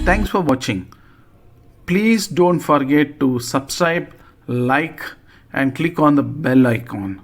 Thanks for watching. Please don't forget to subscribe, like, and click on the bell icon.